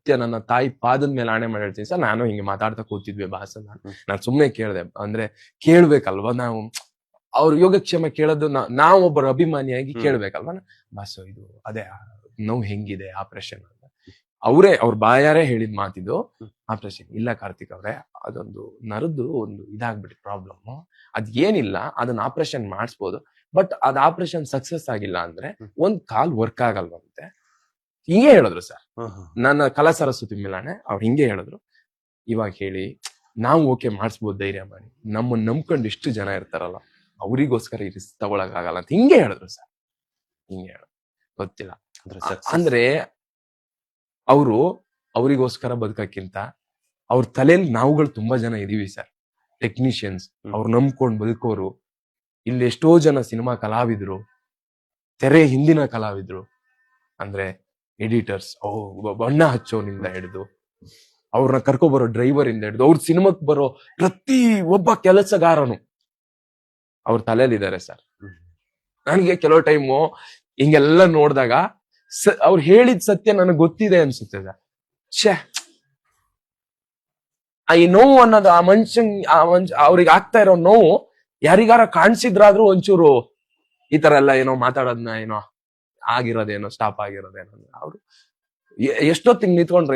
ಸತ್ಯ ನನ್ನ ತಾಯಿ ಪಾದದ ಮೇಲೆ ಆಣೆ ಮಾಡಿ ಹೇಳ್ತೀನಿ ಸರ್, ನಾನು ಹಿಂಗೆ ಮಾತಾಡ್ತಾ ಕೂತಿದ್ವಿ ಬಾಸ್. ನಾನು ಸುಮ್ನೆ ಕೇಳ್ದೆ, ಅಂದ್ರೆ ಕೇಳ್ಬೇಕಲ್ವಾ ನಾವು, ಅವ್ರ ಯೋಗಕ್ಷೇಮ ಕೇಳೋದು ನಾವು ಒಬ್ಬರ ಅಭಿಮಾನಿಯಾಗಿ ಕೇಳ್ಬೇಕಲ್ವಾ. ಬಾಸ್ ಇದು ಅದೇ ನೋವು ಹೆಂಗಿದೆ ಆಪರೇಷನ್ ಅಂತ ಅವ್ರ ಬಾಯಾರೇ ಹೇಳಿದ್ ಮಾತಿದ್ದು. ಆಪರೇಷನ್ ಇಲ್ಲ ಕಾರ್ತಿಕ್ ಅವ್ರೆ, ಅದೊಂದು ನರದ್ದು ಒಂದು ಇದಾಗ್ಬಿಟ್ಟು ಪ್ರಾಬ್ಲಮ್, ಅದ್ ಏನಿಲ್ಲ, ಅದನ್ನ ಆಪರೇಷನ್ ಮಾಡಿಸ್ಬೋದು, ಬಟ್ ಅದ್ ಆಪರೇಷನ್ ಸಕ್ಸಸ್ ಆಗಿಲ್ಲ ಅಂದ್ರೆ ಒಂದ್ ಕಾಲ್ ವರ್ಕ್ ಆಗಲ್ವಂತೆ. ಹಿಂಗೆ ಹೇಳಿದ್ರು ಸರ್. ನನ್ನ ಕಲಾ ಸರಸ್ವತಿ ಮಿಲಾಣೆ ಅವ್ರು ಹಿಂಗೆ ಹೇಳಿದ್ರು. ಇವಾಗ ಹೇಳಿ ನಾವು ಓಕೆ ಮಾಡಿಸ್ಬೋದು, ಧೈರ್ಯ ಮಾಡಿ, ನಮ್ಮನ್ನ ನಂಬ್ಕೊಂಡು ಇಷ್ಟು ಜನ ಇರ್ತಾರಲ್ಲ, ಅವ್ರಿಗೋಸ್ಕರ ಈ ರಿಸ್ಕ್ ತಗೊಳಕ್ ಆಗಲ್ಲ ಅಂತ ಹಿಂಗೆ ಹೇಳಿದ್ರು ಸರ್. ಹಿಂಗೆ ಹೇಳಿದ್ರು, ಗೊತ್ತಿಲ್ಲ ಅಂದ್ರೆ ಅವರಿಗೋಸ್ಕರ ಬದುಕಕ್ಕಿಂತ ಅವ್ರ ತಲೆಯಲ್ಲಿ ನಾವುಗಳು ತುಂಬಾ ಜನ ಇದೀವಿ ಸರ್, ಟೆಕ್ನಿಷಿಯನ್ಸ್, ಅವ್ರು ನಂಬ್ಕೊಂಡ್ ಬದುಕೋರು. ಇಲ್ಲಿ ಎಷ್ಟೋ ಜನ ಸಿನಿಮಾ ಕಲಾವಿದ್ರು, ತೆರೆ ಹಿಂದಿನ ಕಲಾವಿದ್ರು, ಅಂದ್ರೆ ಎಡಿಟರ್ಸ್, ಬಣ್ಣ ಹಚ್ಚೋನಿಂದ ಹಿಡಿದು ಅವ್ರನ್ನ ಕರ್ಕೊಬರೋ ಡ್ರೈವರ್ ಇಂದ ಹಿಡಿದು ಅವ್ರ ಸಿನಿಮಾಕ್ ಬರೋ ಪ್ರತಿ ಒಬ್ಬ ಕೆಲಸಗಾರನು ಅವ್ರ ತಲೆಯಲ್ಲಿದ್ದಾರೆ ಸರ್. ನನಗೆ ಕೆಲವು ಟೈಮು ಹಿಂಗೆಲ್ಲ ನೋಡಿದಾಗ ಅವ್ರು ಹೇಳಿದ ಸತ್ಯ ನನಗೆ ಗೊತ್ತಿದೆ ಅನ್ಸುತ್ತೆ ಸರ್. ಛೇ, ಈ ನೋವು ಅನ್ನೋದು ಆ ಅವ್ರಿಗೆ ಆಗ್ತಾ ಇರೋ ನೋವು ಯಾರಿಗಾರ ಕಾಣಿಸಿದ್ರಾದ್ರೂ ಒಂಚೂರು ಈ ತರ ಎಲ್ಲ ಏನೋ ಮಾತಾಡೋದನ್ನ ಏನೋ ಆಗಿರೋದೇನೋ ಸ್ಟಾಪ್ ಆಗಿರೋದೇನೋ, ಅವ್ರು ಎಷ್ಟೊತ್ತಿಗೆ ನಿಂತ್ಕೊಂಡ್ರೆ